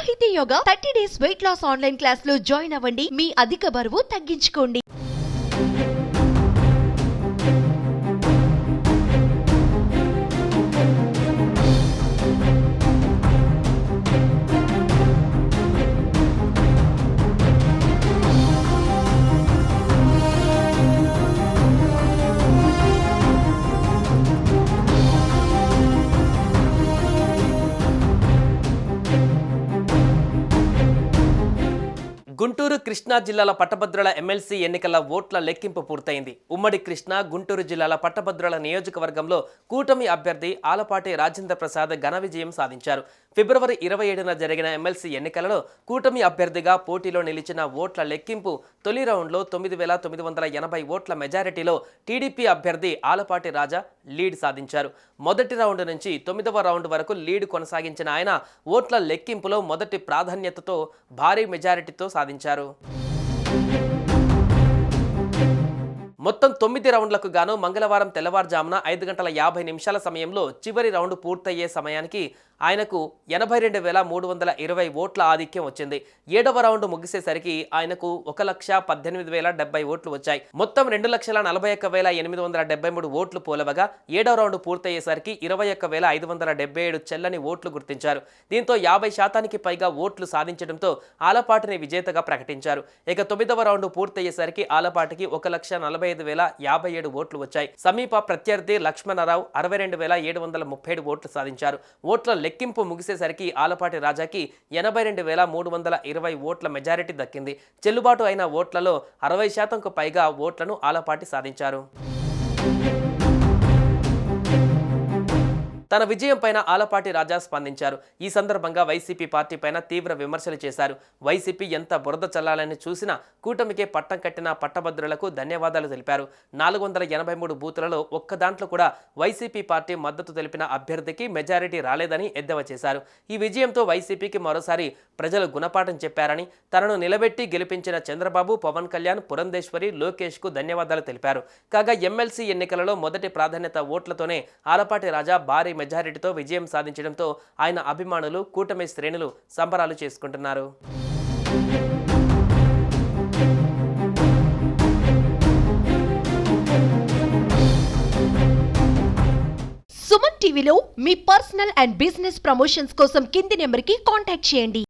సాహితీ yoga 30 days weight loss online class లో join అవ్వండి. మీ అధిక బరువు తగ్గించుకోండి. గుంటూరు కృష్ణా జిల్లాల పట్టభద్రుల ఎమ్మెల్సీ ఎన్నికల ఓట్ల లెక్కింపు పూర్తయింది. ఉమ్మడి కృష్ణా గుంటూరు జిల్లాల పట్టభద్రుల నియోజకవర్గంలో కూటమి అభ్యర్థి ఆలపాటి రాజేంద్ర ప్రసాద్ ఘన విజయం సాధించారు. ఫిబ్రవరి 27న జరిగిన ఎమ్మెల్సీ ఎన్నికలలో కూటమి అభ్యర్థిగా పోటీలో నిలిచిన ఓట్ల లెక్కింపు తొలి రౌండ్లో 9,980 ఓట్ల మెజారిటీలో టీడీపీ అభ్యర్థి ఆలపాటి రాజా లీడ్ సాధించారు. మొదటి రౌండ్ నుంచి 9వ రౌండ్ వరకు లీడ్ కొనసాగించిన ఆయన ఓట్ల లెక్కింపులో మొదటి ప్రాధాన్యతతో భారీ మెజారిటీతో సాధించారు. మొత్తం 9 రౌండ్లకు గాను మంగళవారం తెల్లవారుజామున 5:50 సమయంలో చివరి రౌండ్ పూర్తయ్యే సమయానికి ఆయనకు 82,320 ఓట్ల ఆధిక్యం వచ్చింది. 7వ రౌండ్ ముగిసేసరికి ఆయనకు 1,18,070 ఓట్లు వచ్చాయి. మొత్తం 2,41,873 ఓట్లు పోలవగా 7వ రౌండ్ పూర్తయ్యేసరికి 21,577 చెల్లని ఓట్లు గుర్తించారు. దీంతో 50% పైగా ఓట్లు సాధించడంతో ఆలపాటిని విజేతగా ప్రకటించారు. ఇక 9వ రౌండ్ పూర్తయ్యేసరికి ఆలపాటికి 1,45,057 ఓట్లు వచ్చాయి. సమీప ప్రత్యర్థి లక్ష్మణరావు 62,737 ఓట్లు సాధించారు. ఓట్ల లెక్కింపు ముగిసేసరికి ఆలపాటి రాజాకి 82,320 ఓట్ల మెజారిటీ దక్కింది. చెల్లుబాటు అయిన ఓట్లలో 60%కు పైగా ఓట్లను ఆలపాటి సాధించారు. తన విజయం పైన ఆలపాటి రాజా స్పందించారు. ఈ సందర్భంగా వైసీపీ పార్టీ పైన తీవ్ర విమర్శలు చేశారు. వైసీపీ ఎంత బురద చల్లాలని చూసినా కూటమికే పట్టం కట్టిన పట్టభద్రులకు ధన్యవాదాలు తెలిపారు. 483 బూతులలో ఒక్క దాంట్లో కూడా వైసీపీ పార్టీ మద్దతు తెలిపిన అభ్యర్థికి మెజారిటీ రాలేదని ఎద్దేవా చేశారు. ఈ విజయంతో వైసీపీకి మరోసారి ప్రజలు గుణపాఠం చెప్పారని, తనను నిలబెట్టి గెలిపించిన చంద్రబాబు, పవన్ కళ్యాణ్, పురంధేశ్వరి, లోకేష్ కు ధన్యవాదాలు తెలిపారు. కాగా ఎమ్మెల్సీ ఎన్నికలలో మొదటి ప్రాధాన్యత ఓట్లతోనే ఆలపాటి రాజా భారీ మెజారిటీతో విజయం సాధించడంతో ఆయన అభిమానులు, కూటమి శ్రేణులు సంబరాలు చేసుకుంటున్నారు. సుమన్ టీవీలో మీ పర్సనల్ అండ్ బిజినెస్ ప్రమోషన్స్ కోసం కింది నెంబర్కి కాంటాక్ట్ చేయండి.